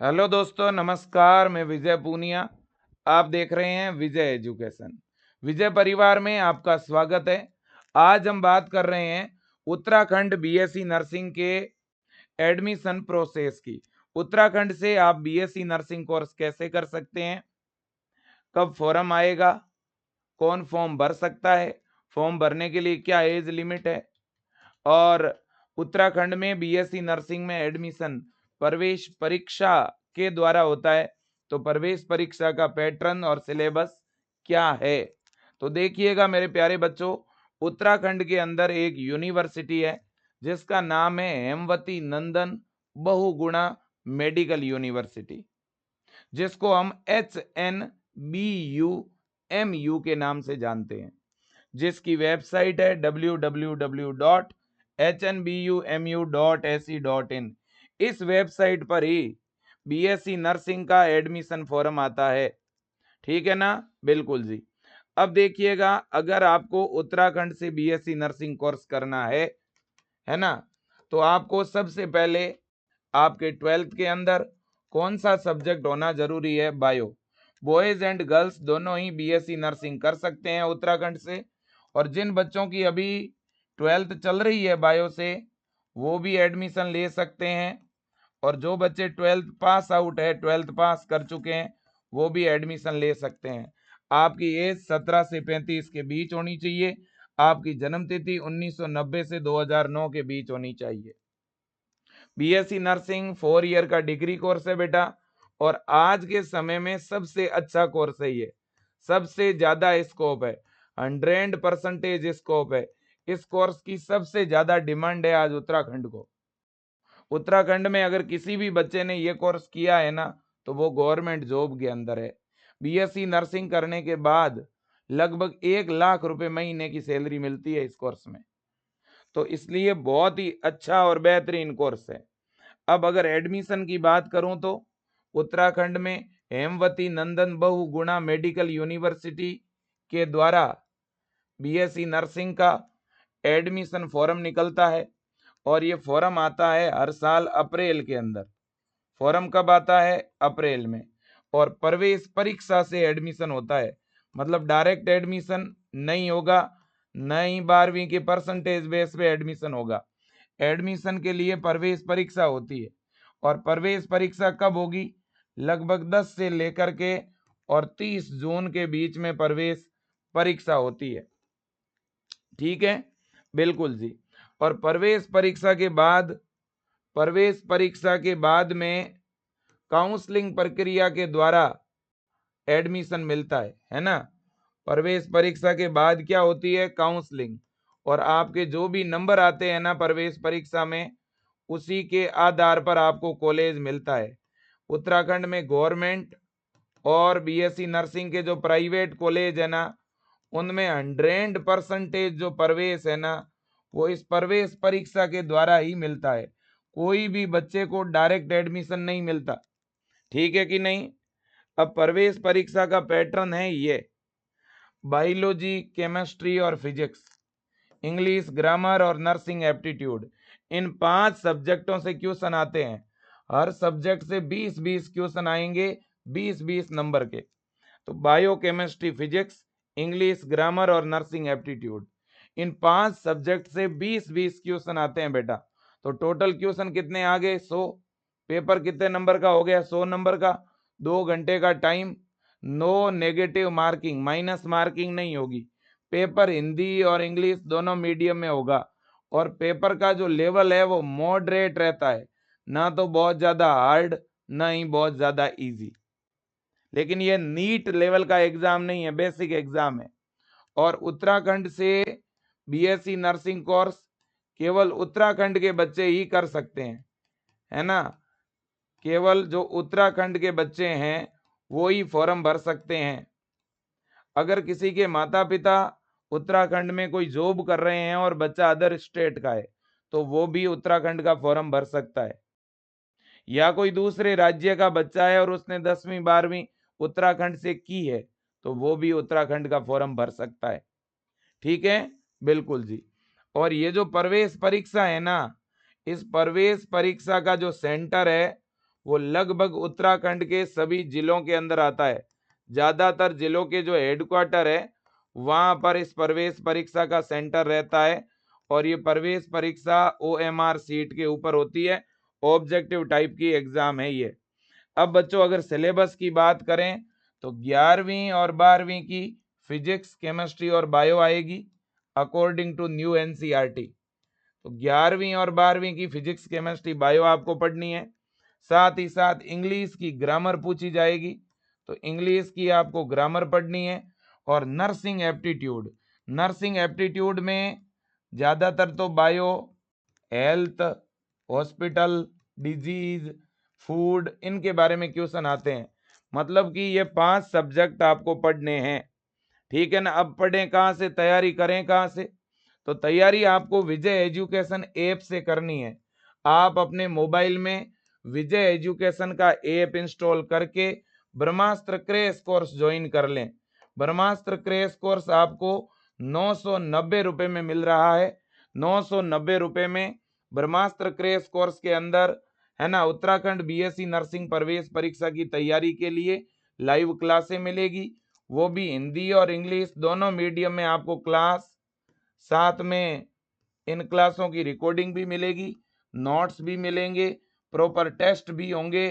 Hello दोस्तों, नमस्कार। मैं विजय पूनिया। आप देख रहे हैं विजय एजुकेशन। विजय परिवार में आपका स्वागत है। आज हम बात कर रहे हैं उत्तराखंड बीएससी नर्सिंग के एडमिशन प्रोसेस की। उत्तराखंड से आप बीएससी नर्सिंग कोर्स कैसे कर सकते हैं, कब फॉर्म आएगा, कौन फॉर्म भर सकता है, फॉर्म भरने के लिए क्या एज लिमिट है, और उत्तराखंड में बीएससी नर्सिंग में एडमिशन प्रवेश परीक्षा के द्वारा होता है, तो प्रवेश परीक्षा का पैटर्न और सिलेबस क्या है। तो देखिएगा मेरे प्यारे बच्चों, उत्तराखंड के अंदर एक यूनिवर्सिटी है जिसका नाम है हेमवती नंदन बहुगुणा मेडिकल यूनिवर्सिटी, जिसको हम HNBUMU के नाम से जानते हैं, जिसकी वेबसाइट है www.hnbumu.ac.in। इस वेबसाइट पर ही बीएससी नर्सिंग का एडमिशन फॉर्म आता है। ठीक है ना? बिल्कुल जी। अब देखिएगा, अगर आपको उत्तराखंड से बीएससी नर्सिंग कोर्स करना है ना, तो आपको सबसे पहले आपके 12th के अंदर कौन सा सब्जेक्ट होना जरूरी है? बायो। बॉयज एंड गर्ल्स दोनों ही बीएससी नर्सिंग कर सकते हैं उत्तराखंड से। और जिन बच्चों की अभी 12th चल रही है बायो से, वो भी एडमिशन ले सकते हैं। और जो बच्चे 12th पास आउट है, 12th पास कर चुके हैं, वो भी एडमिशन ले सकते हैं। आपकी एज 17 से 35 के बीच होनी चाहिए। आपकी जन्म तिथि 1990 से 2009 के बीच होनी चाहिए। बीएससी नर्सिंग 4 ईयर का डिग्री कोर्स है बेटा, और आज के समय में सबसे अच्छा कोर्स है ये। सबसे ज्यादा स्कोप है, 100% स्कोप है। इस कोर्स की सबसे ज्यादा डिमांड है आज उत्तराखंड को। उत्तराखंड में अगर किसी भी बच्चे ने ये कोर्स किया है ना, तो वो गवर्नमेंट जॉब के अंदर है। बीएससी नर्सिंग करने के बाद लगभग 1 लाख रुपए महीने की सैलरी मिलती है इस कोर्स में। तो इसलिए बहुत ही अच्छा और बेहतरीन कोर्स है। अब अगर एडमिशन की बात करूं तो उत्तराखंड में हेमवती नंदन बहुगुणा मेडिकल यूनिवर्सिटी के द्वारा बीएससी नर्सिंग का एडमिशन फॉर्म निकलता है, और ये फॉर्म आता है हर साल अप्रैल के अंदर। फॉर्म कब आता है? अप्रैल में। और प्रवेश परीक्षा से एडमिशन होता है, मतलब डायरेक्ट एडमिशन नहीं होगा, न ही 12वीं के परसेंटेज बेस पे एडमिशन होगा। एडमिशन के लिए प्रवेश परीक्षा होती है। और प्रवेश परीक्षा कब होगी? लगभग 10 से लेकर के और 30 जून के बीच में प्रवेश परीक्षा होती है। ठीक है, बिल्कुल जी। और प्रवेश परीक्षा के बाद में काउंसलिंग प्रक्रिया के द्वारा एडमिशन मिलता है ना। प्रवेश परीक्षा के बाद क्या होती है? काउंसलिंग। और आपके जो भी नंबर आते हैं ना प्रवेश परीक्षा में, उसी के आधार पर आपको कॉलेज मिलता है। उत्तराखंड में गवर्नमेंट और बीएससी नर्सिंग के जो प्राइवेट कॉलेज है ना, उनमें 100% जो प्रवेश है ना, वो इस प्रवेश परीक्षा के द्वारा ही मिलता है। कोई भी बच्चे को डायरेक्ट एडमिशन नहीं मिलता। ठीक है कि नहीं? अब प्रवेश परीक्षा का पैटर्न है ये: बायोलॉजी, केमिस्ट्री और फिजिक्स, इंग्लिश, ग्रामर और नर्सिंग एप्टीट्यूड। इन 5 सब्जेक्टों से क्वेश्चन आते हैं। हर सब्जेक्ट से 20-20 क्वेश्चन आएंगे, 20-20 नंबर के। तो bio, chemistry, physics, English, grammar और नर्सिंग एप्टीट्यूड, इन 5 सब्जेक्ट से 20-20 क्वेश्चन आते हैं बेटा। तो टोटल क्वेश्चन कितने आ गए? 100। पेपर कितने नंबर का हो गया? 100 नंबर का। 2 घंटे का time. No negative marking, minus marking नहीं होगी। पेपर हिंदी और इंग्लिश दोनों मीडियम में होगा। और पेपर का जो लेवल है वो मॉडरेट रहता है, ना तो बहुत ज्यादा हार्ड, ना ही बहुत ज्यादा इजी। लेकिन ये नीट लेवल का एग्जाम नहीं है, बेसिक एग्जाम है। और उत्तराखंड से बीएससी नर्सिंग कोर्स केवल उत्तराखंड के बच्चे ही कर सकते हैं, है ना। केवल जो उत्तराखंड के बच्चे हैं वो ही फॉर्म भर सकते हैं। अगर किसी के माता पिता उत्तराखंड में कोई जॉब कर रहे हैं और बच्चा अदर स्टेट का है, तो वो भी उत्तराखंड का फॉर्म भर सकता है। या कोई दूसरे राज्य का बच्चा है और उसने 10वीं 12वीं उत्तराखंड से की है, तो वो भी उत्तराखंड का फॉर्म भर सकता है। ठीक है, बिल्कुल जी। और ये जो प्रवेश परीक्षा है ना, इस प्रवेश परीक्षा का जो सेंटर है वो लगभग उत्तराखंड के सभी जिलों के अंदर आता है। ज्यादातर जिलों के जो हेडक्वार्टर है वहां पर इस प्रवेश परीक्षा का सेंटर रहता है और ये प्रवेश परीक्षा OMR सीट के ऊपर होती है। ऑब्जेक्टिव टाइप की एग्जाम है ये। अब बच्चों अगर सिलेबस की बात करें तो 11वीं और 12वीं की फिजिक्स, केमिस्ट्री और बायो आएगी अकॉर्डिंग टू न्यू NCERT। तो 11वीं और 12वीं की फिजिक्स, केमिस्ट्री, बायो आपको पढ़नी है। साथ ही साथ इंग्लिश की ग्रामर पूछी जाएगी, तो इंग्लिश की आपको ग्रामर पढ़नी है। और नर्सिंग एप्टीट्यूड, नर्सिंग एप्टीट्यूड में ज्यादातर तो bio, health, hospital, disease, food, इनके बारे में क्वेश्चन आते हैं। मतलब कि ये 5 सब्जेक्ट आपको पढ़ने हैं। ठीक है ना। अब पढ़ें कहाँ से, तैयारी करें कहाँ से? तो तैयारी आपको विजय एजुकेशन ऐप से करनी है। आप अपने मोबाइल में विजय एजुकेशन का ऐप इंस्टॉल करके ब्रह्मास्त्र क्रैश कोर्स ज्वाइन कर लें। ब्रह्मास्त्र क्रैश कोर्स आपको 990 रुपये में मिल रहा है। 990 रुपये में ब्रह्मास्त्र क्रैश कोर्स के अंदर, है ना, उत्तराखंड BSc नर्सिंग प्रवेश परीक्षा की तैयारी के लिए लाइव क्लासें मिलेगी, वो भी हिंदी और इंग्लिश दोनों मीडियम में आपको क्लास, साथ में इन क्लासों की रिकॉर्डिंग भी मिलेगी, नोट्स भी मिलेंगे, प्रॉपर टेस्ट भी होंगे,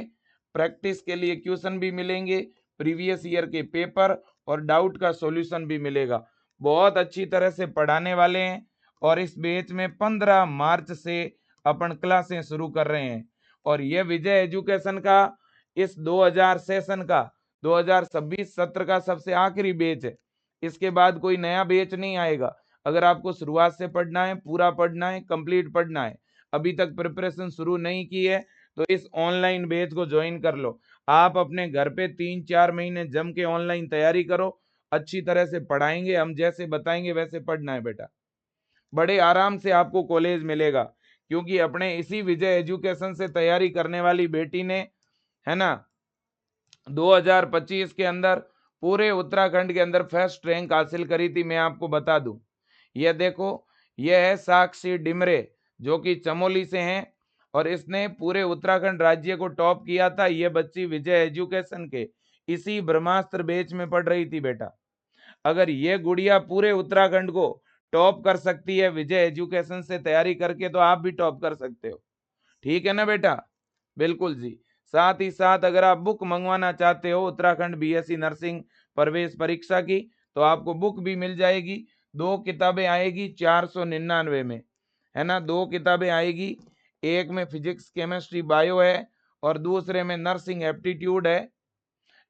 प्रैक्टिस के लिए क्वेश्चन भी मिलेंगे, प्रीवियस ईयर के पेपर और डाउट का सॉल्यूशन भी मिलेगा। बहुत अच्छी तरह से पढ़ाने वाले हैं और इस बैच में 15 मार्च से अपन क्लासें शुरू कर रहे हैं। और यह विजय एजुकेशन का इस 2000 सेशन का 2026 सत्र का सबसे आखिरी बैच है। इसके बाद कोई नया बैच नहीं आएगा। अगर आपको शुरुआत से पढ़ना है, पूरा पढ़ना है, कंप्लीट पढ़ना है, अभी तक प्रिपरेशन शुरू नहीं की है, तो इस ऑनलाइन बैच को ज्वाइन कर लो। आप अपने घर पे 3-4 महीने जम के ऑनलाइन तैयारी करो। अच्छी तरह से पढ़ाएंगे, हम जैसे बताएंगे वैसे पढ़ना है बेटा। बड़े आराम से आपको कॉलेज मिलेगा, क्योंकि अपने इसी विजय एजुकेशन से तैयारी करने वाली बेटी ने, है ना, 2025 के अंदर पूरे उत्तराखंड के अंदर फर्स्ट रैंक हासिल करी थी। मैं आपको बता दूं, यह देखो, यह है साक्षी डिमरे, जो कि चमोली से हैं और इसने पूरे उत्तराखंड राज्य को टॉप किया था। यह बच्ची विजय एजुकेशन के इसी ब्रह्मास्त्र बैच में पढ़ रही थी बेटा। अगर ये गुड़िया पूरे उत्तराखंड को टॉप कर सकती है विजय एजुकेशन से तैयारी करके, तो आप भी टॉप कर सकते हो। ठीक है ना बेटा? बिल्कुल जी। साथ ही साथ अगर आप बुक मंगवाना चाहते हो उत्तराखंड BSc नर्सिंग प्रवेश परीक्षा की, तो आपको बुक भी मिल जाएगी। 2 किताबें आएगी 499 में, है ना। 2 किताबें आएगी, एक में फिजिक्स, केमिस्ट्री, बायो है और दूसरे में नर्सिंग एप्टीट्यूड है,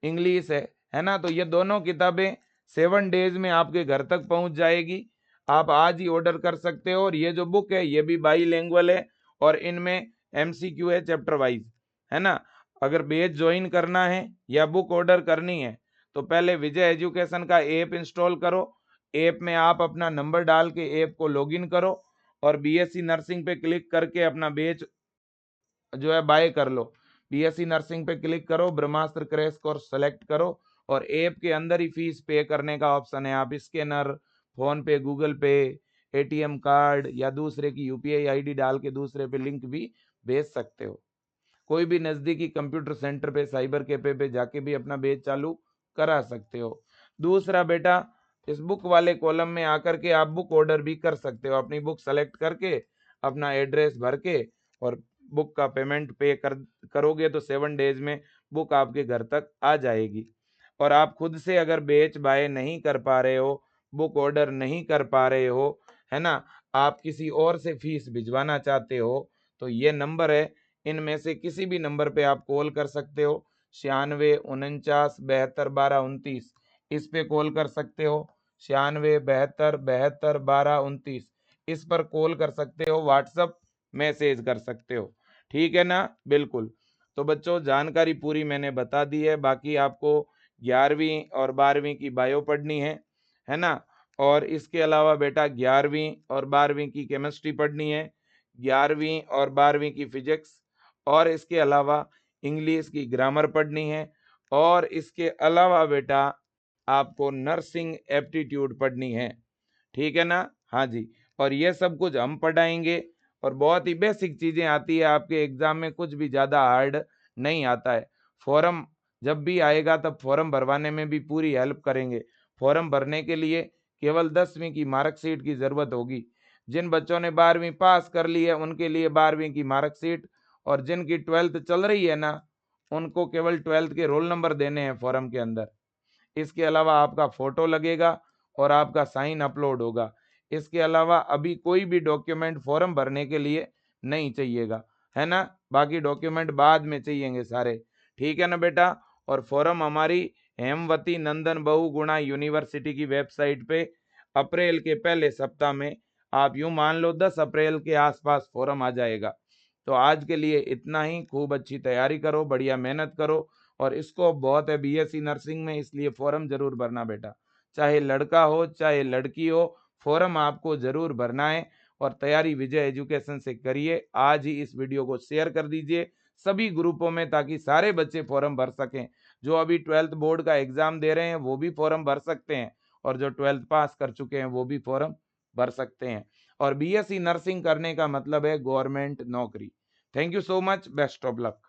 इंग्लिश है ना। तो ये दोनों किताबें 7 डेज में आपके घर तक पहुंच जाएगी। आप आज ही ऑर्डर कर सकते हो। और ये जो बुक है ये भी बाईलिंगुअल है और इनमें MCQ है चैप्टर वाइज, है ना। अगर बैच ज्वाइन करना है या बुक ऑर्डर करनी है तो पहले विजय एजुकेशन का ऐप इंस्टॉल करो। ऐप में आप अपना नंबर डाल के ऐप को लॉगिन करो और BSc नर्सिंग पे क्लिक करके अपना बैच जो है बाय कर लो। BSc नर्सिंग पे क्लिक करो, ब्रह्मास्त्र क्रैश कोर्स सेलेक्ट करो और ऐप के अंदर ही फीस पे करने का ऑप्शन है। आप स्कैनर, फोन पे, गूगल पे, ATM कार्ड या दूसरे की UPI ID डाल के दूसरे पे लिंक भी भेज सकते हो। कोई भी नजदीकी कंप्यूटर सेंटर पे, साइबर कैफे पे जाके भी अपना बैच चालू करा सकते हो। दूसरा बेटा, इस बुक वाले कॉलम में आकर के आप बुक ऑर्डर भी कर सकते हो। अपनी बुक सेलेक्ट करके अपना एड्रेस भर के और बुक का पेमेंट करोगे तो 7 डेज में बुक आपके घर तक आ जाएगी। और आप खुद से अगर बैच बाय नहीं कर पा रहे हो, बुक ऑर्डर नहीं कर पा रहे हो, है ना, आप किसी और से फीस भिजवाना चाहते हो, तो ये नंबर है, इनमें से किसी भी नंबर पे आप कॉल कर सकते हो। 96 49 72 12 29, इस पे कॉल कर सकते हो। 96 72 72 12 29, इस पर कॉल कर सकते हो, व्हाट्सअप मैसेज कर सकते हो। ठीक है ना? बिल्कुल। तो बच्चों जानकारी पूरी मैंने बता दी है। बाकी आपको 11वीं और 12वीं की बायो पढ़नी है ना। और इसके अलावा बेटा 11वीं और 12वीं की केमिस्ट्री पढ़नी है, 11वीं और 12वीं की फिजिक्स, और इसके अलावा इंग्लिश की ग्रामर पढ़नी है। और इसके अलावा बेटा आपको नर्सिंग एप्टीट्यूड पढ़नी है। ठीक है ना? हाँ जी। और ये सब कुछ हम पढ़ाएंगे और बहुत ही बेसिक चीजें आती है आपके एग्जाम में, कुछ भी ज्यादा हार्ड नहीं आता है। फॉर्म जब भी आएगा तब फॉर्म भरवाने में भी पूरी हेल्प करेंगे। फॉर्म भरने के लिए केवल 10वीं की मार्कशीट की ज़रूरत होगी। जिन बच्चों ने 12वीं पास कर ली है उनके लिए 12वीं की मार्कशीट, और जिनकी 12th चल रही है ना, उनको केवल 12th के रोल नंबर देने हैं फॉर्म के अंदर। इसके अलावा आपका फ़ोटो लगेगा और आपका साइन अपलोड होगा। इसके अलावा अभी कोई भी डॉक्यूमेंट फॉर्म भरने के लिए नहीं चाहिएगा, है ना? बाकी डॉक्यूमेंट बाद में चाहिएंगे सारे, ठीक है ना बेटा? और फॉर्म हमारी हेमवती नंदन बहुगुणा यूनिवर्सिटी की वेबसाइट पे अप्रैल के पहले सप्ताह में, आप यूँ मान लो 10 अप्रैल के आसपास फॉर्म आ जाएगा। तो आज के लिए इतना ही। खूब अच्छी तैयारी करो, बढ़िया मेहनत करो, और स्कोप बहुत है बीएससी नर्सिंग में, इसलिए फॉर्म जरूर भरना बेटा। चाहे लड़का हो चाहे लड़की हो, फॉर्म आपको जरूर भरना है। और तैयारी विजय एजुकेशन से करिए। आज ही इस वीडियो को शेयर कर दीजिए सभी ग्रुपों में, ताकि सारे बच्चे फॉर्म भर सकें। जो अभी 12th बोर्ड का एग्जाम दे रहे हैं वो भी फॉर्म भर सकते हैं, और जो 12th पास कर चुके हैं वो भी फॉर्म भर सकते हैं। और बीएससी नर्सिंग करने का मतलब है गवर्नमेंट नौकरी। Thank you so much, best of luck.